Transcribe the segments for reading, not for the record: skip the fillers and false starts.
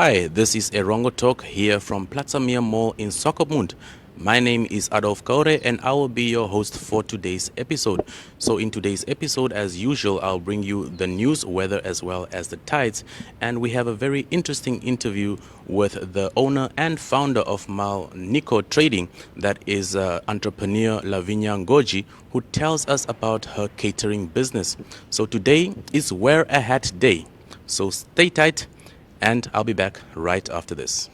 Hi, this is Erongo Talk here from Platz Am Meer Mall in Swakopmund. My name is Adolf Kaure and I will be your host for today's episode. So in today's episode, as usual, I'll bring you the news, weather, as well as the tides. And we have a very interesting interview with the owner and founder of Mal Nico Trading, that is entrepreneur Lavinia Ngodji, who tells us about her catering business. So today is Wear a Hat Day. So stay tight and I'll be back right after this.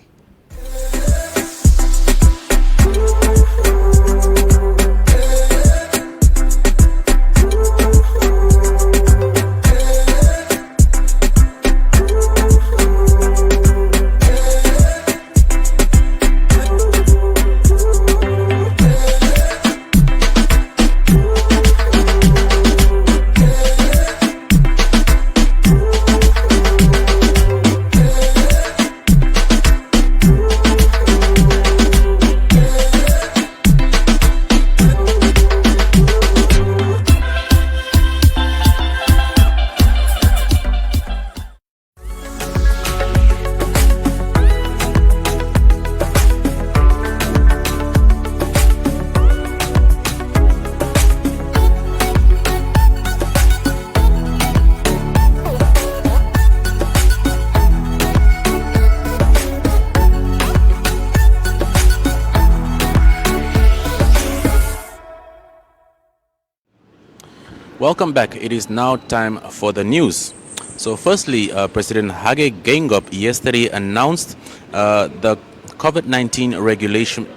Welcome back. It is now time for the news. So firstly, President Hage Geingob yesterday announced the COVID-19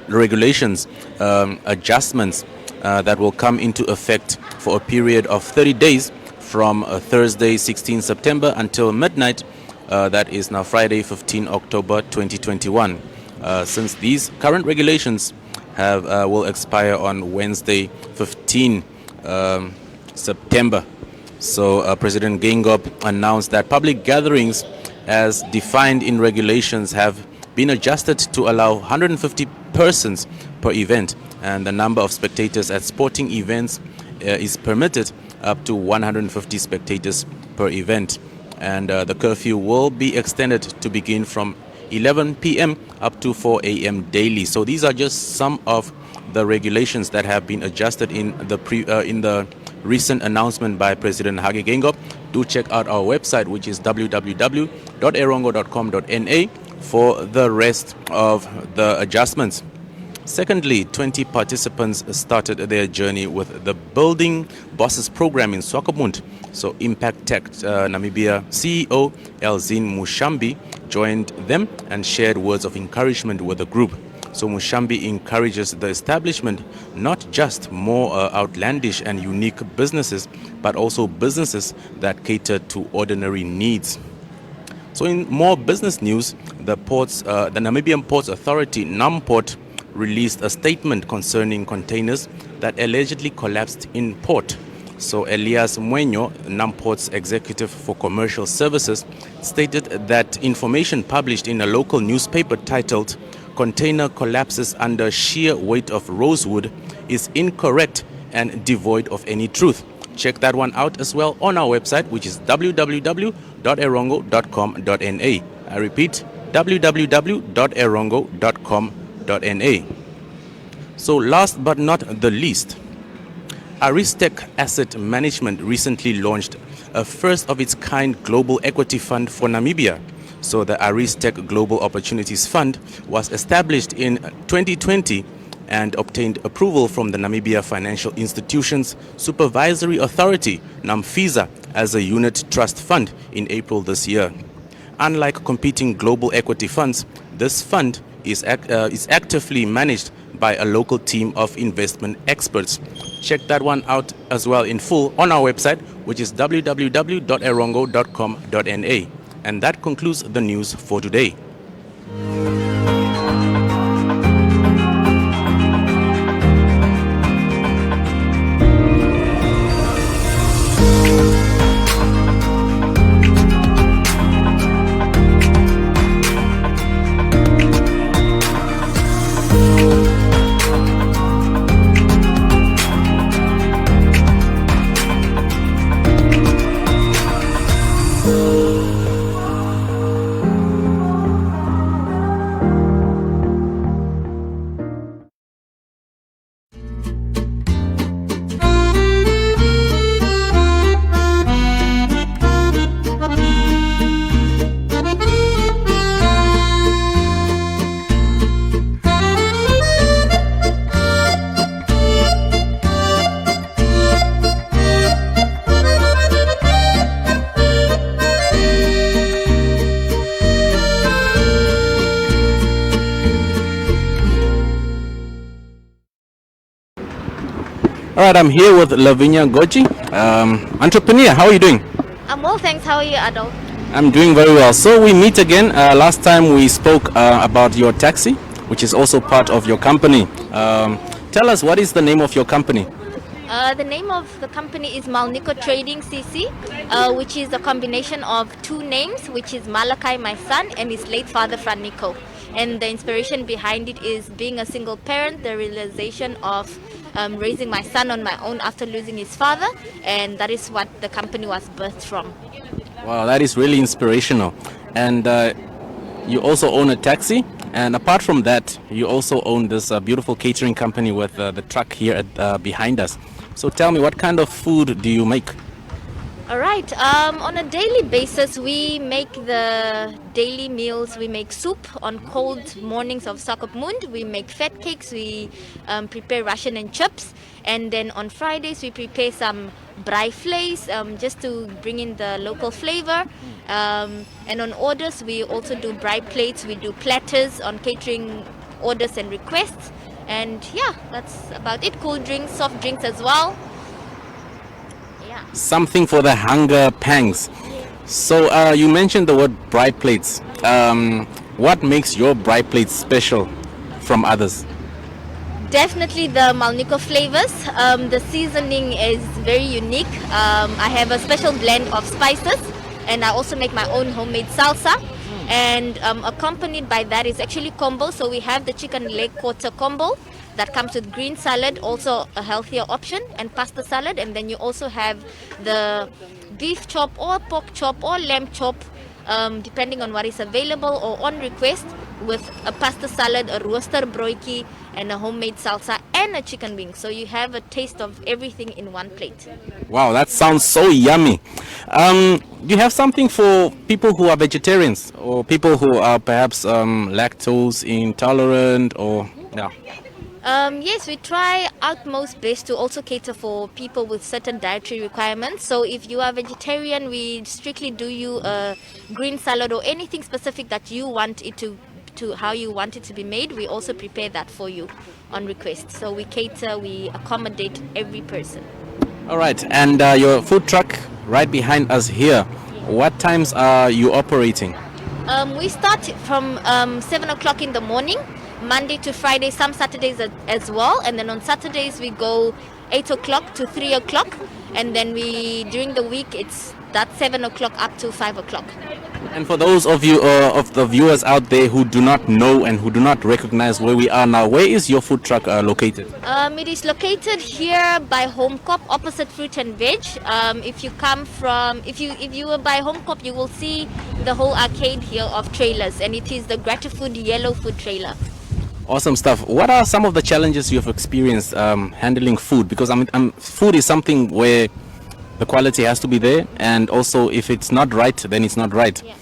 regulations adjustments that will come into effect for a period of 30 days from Thursday 16 September until midnight. That is now Friday 15 October 2021. Since these current regulations will expire on Wednesday 15 September. So President Geingob announced that public gatherings as defined in regulations have been adjusted to allow 150 persons per event, and the number of spectators at sporting events is permitted up to 150 spectators per event, and the curfew will be extended to begin from 11 p.m. up to 4 a.m. daily. So these are just some of the regulations that have been adjusted in the recent announcement by President Hage Geingob. Do check out our website, which is www.erongo.com.na, for the rest of the adjustments. Secondly, 20 participants started their journey with the Building Bosses program in Swakopmund. So Impact Tech Namibia CEO Elzine Mushambi joined them and shared words of encouragement with the group. So Mushambi encourages the establishment not just more outlandish and unique businesses, but also businesses that cater to ordinary needs. So in more business news, the Namibian Ports Authority, NAMPORT, released a statement concerning containers that allegedly collapsed in port. So Elias Mwenyo, NAMPORT's executive for commercial services, stated that information published in a local newspaper titled "Container Collapses Under Sheer Weight of Rosewood" is incorrect and devoid of any truth. Check that one out as well on our website, which is www.erongo.com.na. I repeat, www.erongo.com.na. So last but not the least, Aristec Asset Management recently launched a first-of-its-kind global equity fund for Namibia. So the Aristec Global Opportunities Fund was established in 2020 and obtained approval from the Namibia Financial Institutions Supervisory Authority, NAMFISA, as a unit trust fund in April this year. Unlike competing global equity funds, this fund is actively managed by a local team of investment experts. Check that one out as well in full on our website, which is www.erongo.com.na. And that concludes the news for today. All right, I'm here with Lavinia Ngodji, entrepreneur. How are you doing? I'm well, thanks. How are you, Adol? I'm doing very well. So we meet again. Last time we spoke about your taxi, which is also part of your company. Tell us, what is the name of your company? The name of the company is Malnico Trading CC, which is a combination of two names, which is Malachi, my son, and his late father, Frannico. And the inspiration behind it is being a single parent, the realization of raising my son on my own after losing his father, and that is what the company was birthed from. Wow, that is really inspirational. And you also own a taxi. And apart from that, you also own this beautiful catering company with the truck here behind us. So tell me, what kind of food do you make? All right. On a daily basis, we make the daily meals. We make soup on cold mornings of Swakopmund. We make fat cakes. We prepare Russian and chips. And then on Fridays, we prepare some braai vleis just to bring in the local flavor. And on orders, we also do braai plates. We do platters on catering orders and requests. And yeah, that's about it. Cool drinks, soft drinks as well. Yeah. Something for the hunger pangs. So you mentioned the word braai plates. What makes your braai plates special from others? Definitely the Malnico flavors. The seasoning is very unique. I have a special blend of spices, and I also make my own homemade salsa. And accompanied by that is actually combo. So we have the chicken leg quarter combo that comes with green salad, also a healthier option, and pasta salad. And then you also have the beef chop or pork chop or lamb chop, depending on what is available or on request, with a pasta salad, a roaster broikie, and a homemade salsa and a chicken wing. So you have a taste of everything in one plate. Wow, that sounds so yummy. Do you have something for people who are vegetarians or people who are perhaps lactose intolerant or yeah? Yes, we try utmost best to also cater for people with certain dietary requirements. So if you are vegetarian, we strictly do you a green salad or anything specific that you want it to how you want it to be made. We also prepare that for you on request. So we cater, we accommodate every person. All right, and your food truck right behind us here. What times are you operating? We start from 7 o'clock in the morning, Monday to Friday, some Saturdays as well. And then on Saturdays, we go 8 o'clock to 3 o'clock. And then during the week, it's that 7 o'clock up to 5 o'clock. And for those of you, of the viewers out there who do not know and who do not recognize where we are now, where is your food truck located? It is located here by Home Cop, opposite Fruit and Veg. If you are by Home Cop, you will see the whole arcade here of trailers, and it is the Gratifood yellow food trailer. Awesome stuff. What are some of the challenges you've experienced handling food? Because food is something where the quality has to be there, and also if it's not right, then it's not right. Yeah.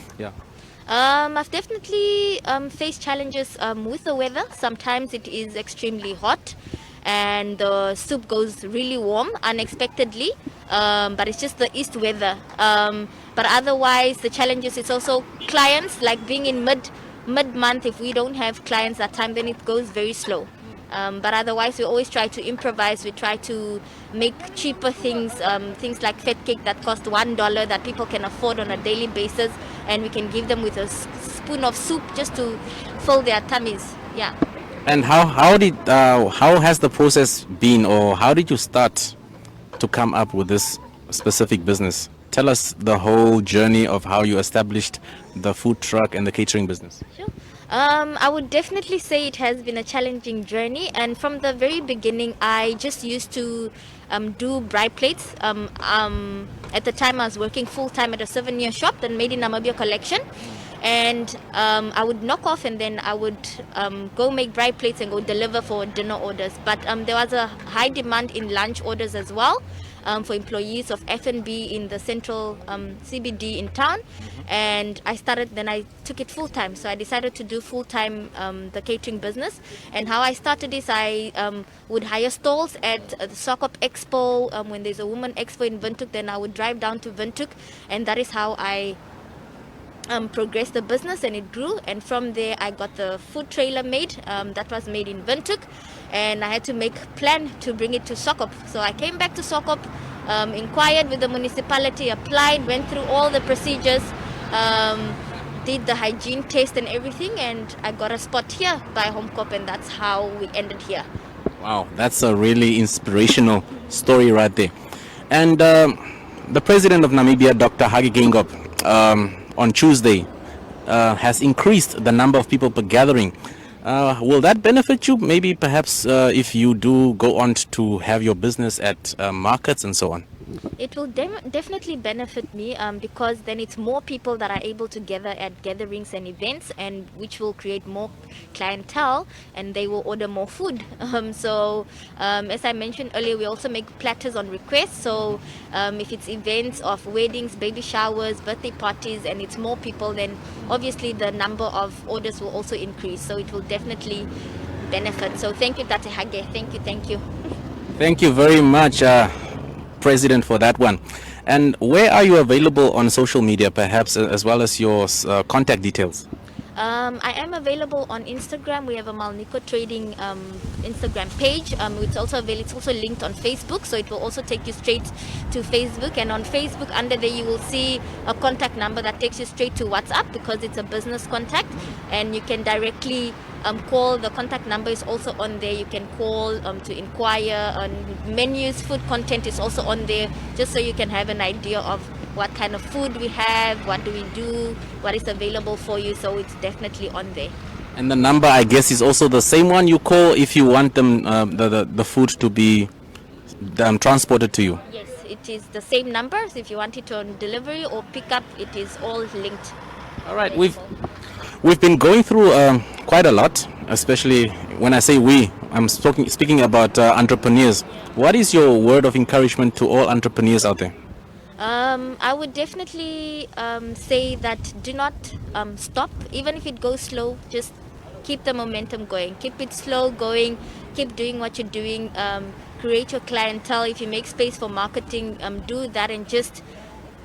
I've definitely faced challenges with the weather. Sometimes it is extremely hot and the soup goes really warm unexpectedly, but it's just the east weather. But otherwise, the challenges, it's also clients, like being in mid-month. If we don't have clients that time, then it goes very slow. But otherwise, we always try to improvise. We try to make cheaper things, things like fat cake that cost $1 that people can afford on a daily basis, and we can give them with a spoon of soup just to fill their tummies. Yeah. And how has the process been, or how did you start to come up with this specific business? Tell us the whole journey of how you established the food truck and the catering business. Sure. I would definitely say it has been a challenging journey, and from the very beginning I just used to do braai plates. At the time I was working full-time at a souvenir shop, the Made in Namibia collection, and I would knock off and then I would go make braai plates and go deliver for dinner orders. But there was a high demand in lunch orders as well, for employees of F&B in the central CBD in town, and I took it full-time. So I decided to do full-time the catering business. And how I started is I would hire stalls at the Swakop Expo. When there's a woman expo in Windhoek, then I would drive down to Windhoek, and that is how I progressed the business and it grew, and from there I got the food trailer made, that was made in Windhoek, and I had to make plan to bring it to Swakop. So I came back to Swakop, inquired with the municipality, applied, went through all the procedures, did the hygiene test and everything, and I got a spot here by HomeCorp, and that's how we ended here. Wow, that's a really inspirational story right there. And the president of Namibia, Dr. Hage Geingob, on Tuesday has increased the number of people per gathering. Will that benefit you? Maybe perhaps if you do go on to have your business at markets and so on? It will definitely benefit me, because then it's more people that are able to gather at gatherings and events, and which will create more clientele, and they will order more food. So as I mentioned earlier, we also make platters on request. So if it's events of weddings, baby showers, birthday parties, and it's more people, then obviously the number of orders will also increase. So it will definitely benefit. So thank you, Tate Hage. Thank you, thank you. Thank you very much, President, for that one. And where are you available on social media, perhaps, as well as your contact details? I am available on Instagram. We have a Malnico Trading Instagram page. It's also linked on Facebook, so it will also take you straight to Facebook. And on Facebook, under there, you will see a contact number that takes you straight to WhatsApp, because it's a business contact, and you can directly call. The contact number is also on there. You can call to inquire on menus. Food content is also on there, just so you can have an idea of what kind of food we have, what do we do, what is available for you. So it's definitely on there. And the number, I guess, is also the same one you call if you want them the food to be transported to you? Yes, it is the same number. So if you want it on delivery or pickup, it is all linked. All right, we've been going through quite a lot, especially when I say we, I'm speaking about entrepreneurs. What is your word of encouragement to all entrepreneurs out there? I would definitely say that do not stop. Even if it goes slow, just keep the momentum going. Keep it slow going. Keep doing what you're doing. Create your clientele. If you make space for marketing, do that, and just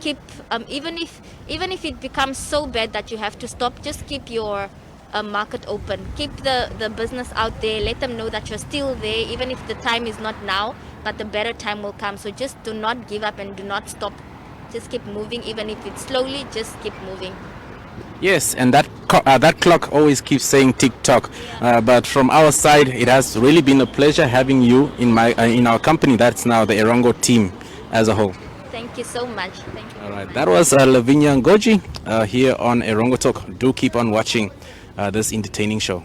keep. Even if it becomes so bad that you have to stop, just keep your market open. Keep the business out there. Let them know that you're still there, even if the time is not now, but the better time will come. So just do not give up and do not stop. Just keep moving, even if it's slowly. Just keep moving. Yes, and that clock always keeps saying tick-tock. But from our side, it has really been a pleasure having you in our company. That's now the Erongo team as a whole. Thank you so much. Thank you. All right, that was Lavinia Ngodji here on Erongo Talk. Do keep on watching this entertaining show.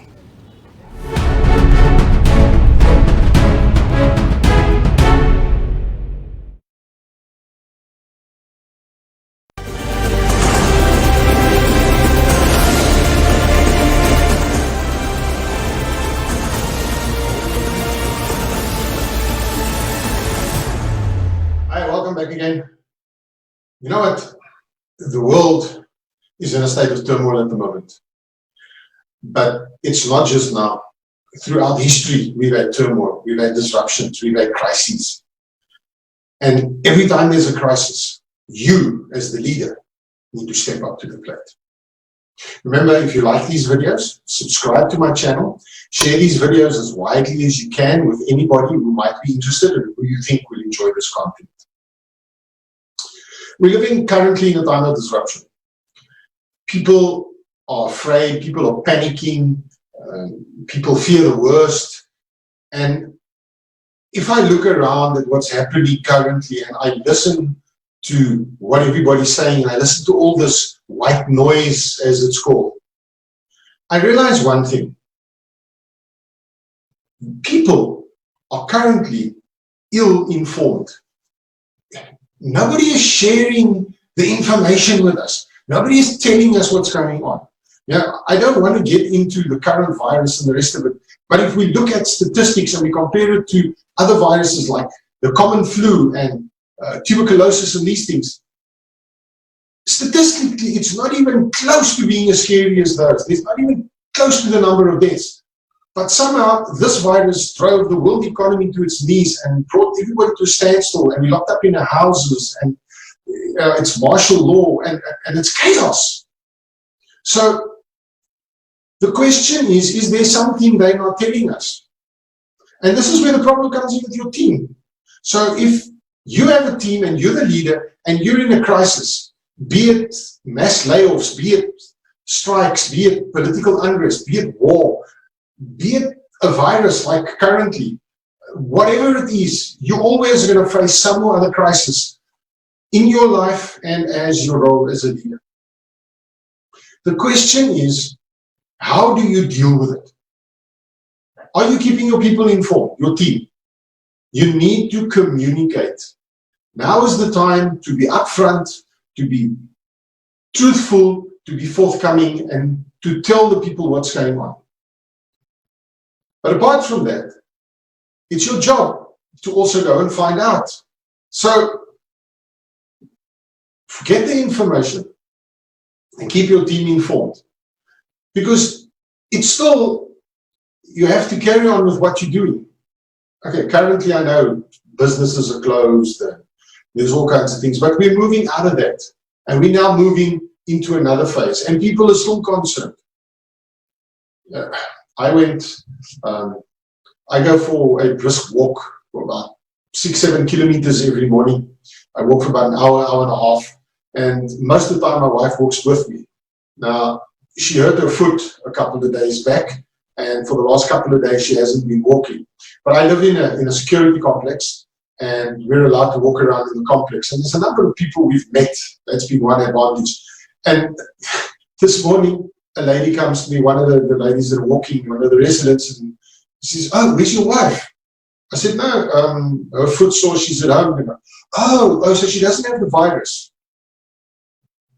Hi, welcome back again. You know what? The world is in a state of turmoil at the moment. But it's not just now. Throughout history, we've had turmoil, we've had disruptions, we've had crises. And every time there's a crisis, you, as the leader, need to step up to the plate. Remember, if you like these videos, subscribe to my channel, share these videos as widely as you can with anybody who might be interested and who you think will enjoy this content. We're living currently in a time of disruption. People are afraid, people are panicking, people fear the worst. And if I look around at what's happening currently and I listen to what everybody's saying, and I listen to all this white noise, as it's called, I realize one thing. People are currently ill-informed. Nobody is sharing the information with us. Nobody is telling us what's going on. Now, I don't want to get into the current virus and the rest of it, but if we look at statistics and we compare it to other viruses like the common flu and tuberculosis and these things, statistically, it's not even close to being as scary as those. There's not even close to the number of deaths. But somehow, this virus drove the world economy to its knees and brought everybody to a standstill, and we locked up in our houses, and it's martial law, and it's chaos. So the question is there something they're not telling us? And this is where the problem comes in with your team. So if you have a team and you're the leader and you're in a crisis, be it mass layoffs, be it strikes, be it political unrest, be it war, be it a virus like currently, whatever it is, you're always going to face some or other crisis in your life and as your role as a leader. The question is, how do you deal with it? Are you keeping your people informed, your team? You need to communicate. Now is the time to be upfront, to be truthful, to be forthcoming, and to tell the people what's going on. But apart from that, it's your job to also go and find out. So get the information and keep your team informed. Because it's still, you have to carry on with what you're doing. Okay, currently I know businesses are closed and there's all kinds of things, but we're moving out of that. And we're now moving into another phase. And people are still concerned. I go for a brisk walk for about 6-7 kilometers every morning. I walk for about an hour, hour and a half. And most of the time my wife walks with me. Now, she hurt her foot a couple of days back. And for the last couple of days, she hasn't been walking. But I live in a security complex, and we're allowed to walk around in the complex. And there's a number of people we've met. That's been one advantage. And this morning, a lady comes to me, one of the ladies that are walking, one of the residents, and she says, "Oh, where's your wife?" I said, "No, her foot sore, she's at home." And, oh, so she doesn't have the virus.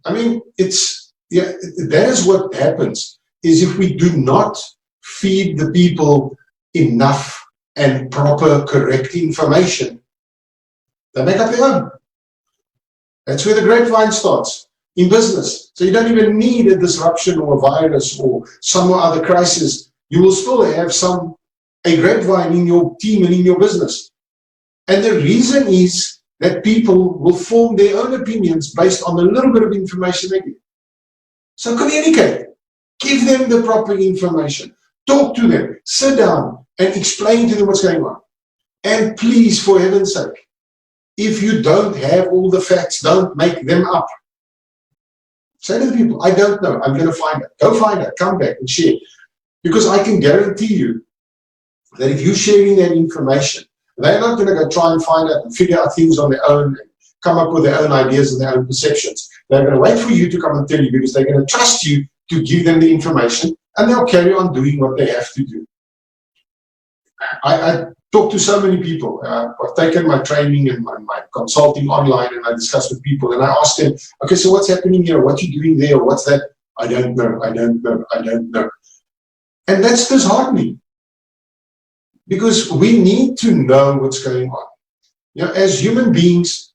I mean, that is what happens, is if we do not feed the people enough and proper, correct information, they make up their own. That's where the grapevine starts, in business. So you don't even need a disruption or a virus or some other crisis. You will still have a grapevine in your team and in your business. And the reason is that people will form their own opinions based on the little bit of information they get. So communicate. Give them the proper information. Talk to them. Sit down and explain to them what's going on. And please, for heaven's sake, if you don't have all the facts, don't make them up. Say to the people, "I don't know. I'm going to find out." Go find out. Come back and share. Because I can guarantee you that if you're sharing that information, they're not going to go try and find out and figure out things on their own and come up with their own ideas and their own perceptions. They're going to wait for you to come and tell you, because they're going to trust you to give them the information, and they'll carry on doing what they have to do. I talk to so many people. I've taken my training and my consulting online, and I discuss with people, and I ask them, "Okay, so what's happening here? What are you doing there? What's that?" "I don't know, I don't know, I don't know." And that's disheartening, because we need to know what's going on. You know, as human beings,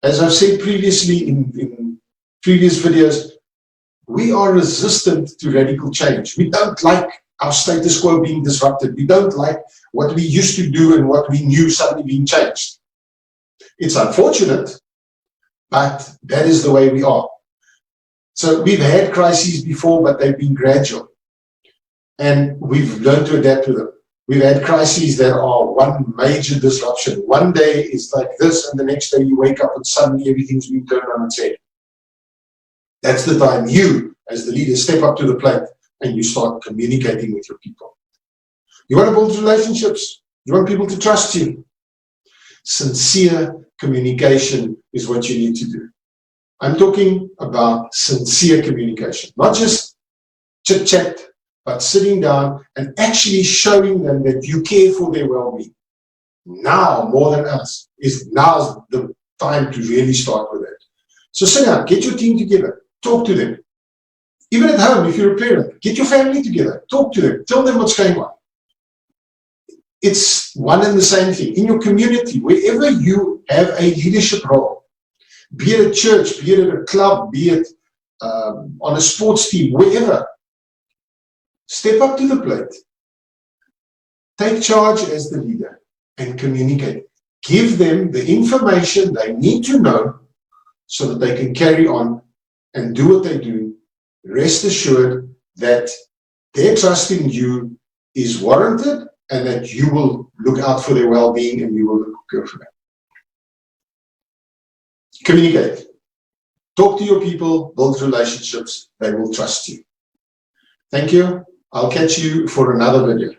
as I've said previously in previous videos, we are resistant to radical change. We don't like our status quo being disrupted. We don't like what we used to do and what we knew suddenly being changed. It's unfortunate, but that is the way we are. So we've had crises before, but they've been gradual. And we've learned to adapt to them. We've had crises that are one major disruption. One day it's like this, and the next day you wake up and suddenly everything's been turned on its head. That's the time you, as the leader, step up to the plate and you start communicating with your people. You want to build relationships. You want people to trust you. Sincere communication is what you need to do. I'm talking about sincere communication, not just chit-chat, but sitting down and actually showing them that you care for their well-being. Now, more than us, now's the time to really start with it. So sit down, get your team together, talk to them. Even at home, if you're a parent, get your family together, talk to them, tell them what's going on. It's one and the same thing. In your community, wherever you have a leadership role, be it a church, be it at a club, be it on a sports team, wherever, step up to the plate. Take charge as the leader and communicate. Give them the information they need to know so that they can carry on and do what they do rest assured that their trust in you is warranted and that you will look out for their well-being and you will look good for them. Communicate. Talk to your people, build relationships, they will trust you. Thank you. I'll catch you for another video.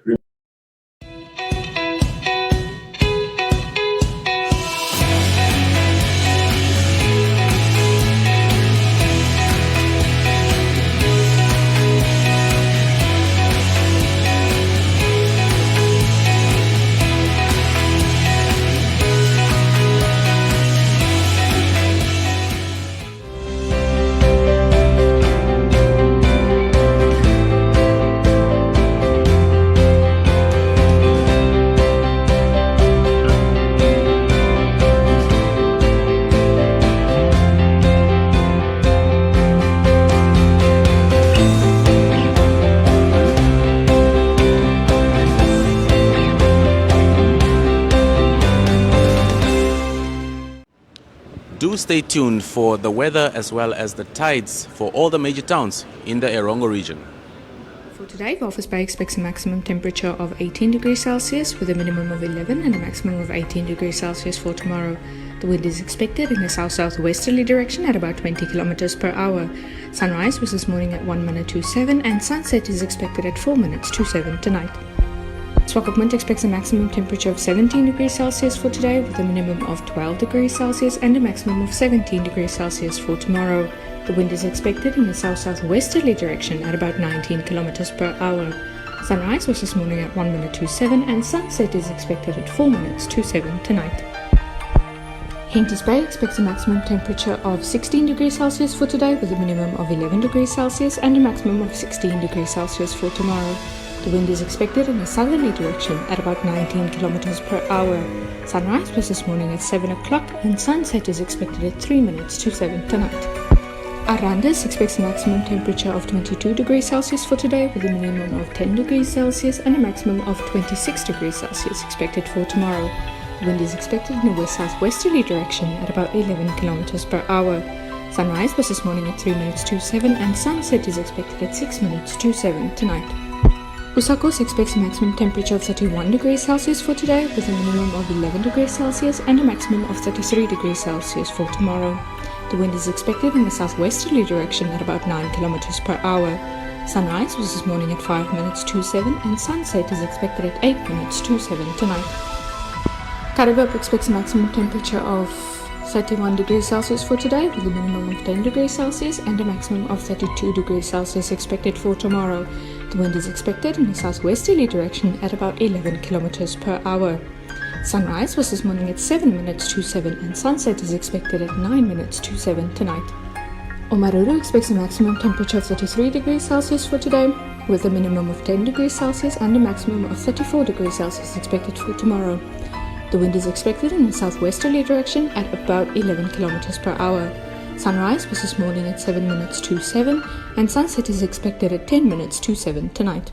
Do stay tuned for the weather as well as the tides for all the major towns in the Erongo region. For today, Walvis Bay expects a maximum temperature of 18 degrees Celsius with a minimum of 11 and a maximum of 18 degrees Celsius for tomorrow. The wind is expected in a south-southwesterly direction at about 20 kilometers per hour. Sunrise was this morning at 1 minute to 7 and sunset is expected at 4 minutes to 7 tonight. Swakopmund expects a maximum temperature of 17 degrees Celsius for today with a minimum of 12 degrees Celsius and a maximum of 17 degrees Celsius for tomorrow. The wind is expected in a south-southwesterly direction at about 19 kilometers per hour. Sunrise was this morning at 1 minute to 7 and sunset is expected at 4 minutes to 7 tonight. Henties Bay expects a maximum temperature of 16 degrees Celsius for today with a minimum of 11 degrees Celsius and a maximum of 16 degrees Celsius for tomorrow. The wind is expected in a southerly direction at about 19 kilometers per hour. Sunrise was this morning at 7 o'clock and sunset is expected at 3 minutes to 7 tonight. Arandis expects a maximum temperature of 22 degrees Celsius for today with a minimum of 10 degrees Celsius and a maximum of 26 degrees Celsius expected for tomorrow. The wind is expected in a west-southwesterly direction at about 11 kilometers per hour. Sunrise was this morning at 3 minutes to 7 and sunset is expected at 6 minutes to 7 tonight. Usakos expects a maximum temperature of 31 degrees Celsius for today with a minimum of 11 degrees Celsius and a maximum of 33 degrees Celsius for tomorrow. The wind is expected in a southwesterly direction at about 9 kilometers per hour. Sunrise was this morning at 5 minutes to 7 and sunset is expected at 8 minutes to 7 tonight. Karibop expects a maximum temperature of 31 degrees Celsius for today with a minimum of 10 degrees Celsius and a maximum of 32 degrees Celsius expected for tomorrow. The wind is expected in a southwesterly direction at about 11 kilometers per hour. Sunrise was this morning at 7 minutes to 7 and sunset is expected at 9 minutes to 7 tonight. Omaruru expects a maximum temperature of 33 degrees Celsius for today with a minimum of 10 degrees Celsius and a maximum of 34 degrees Celsius expected for tomorrow. The wind is expected in a southwesterly direction at about 11 kilometers per hour. Sunrise was this morning at 7 minutes to 7 and sunset is expected at 10 minutes to 7 tonight.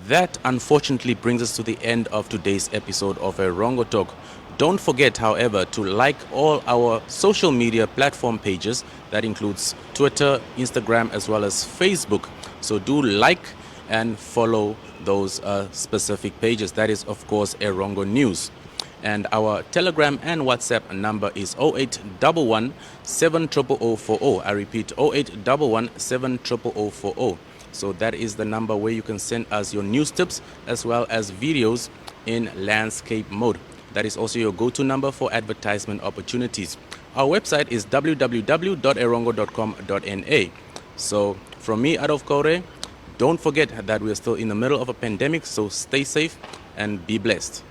That unfortunately brings us to the end of today's episode of Erongo Talk. Don't forget, however, to like all our social media platform pages. That includes Twitter, Instagram, as well as Facebook. So do like and follow those specific pages. That is, of course, Erongo News. And our Telegram and WhatsApp number is 0811 70040. I repeat, 0811 70040. So that is the number where you can send us your news tips as well as videos in landscape mode. That is also your go-to number for advertisement opportunities. Our website is www.erongo.com.na. So from me, Adolf Kore, don't forget that we are still in the middle of a pandemic, so stay safe and be blessed.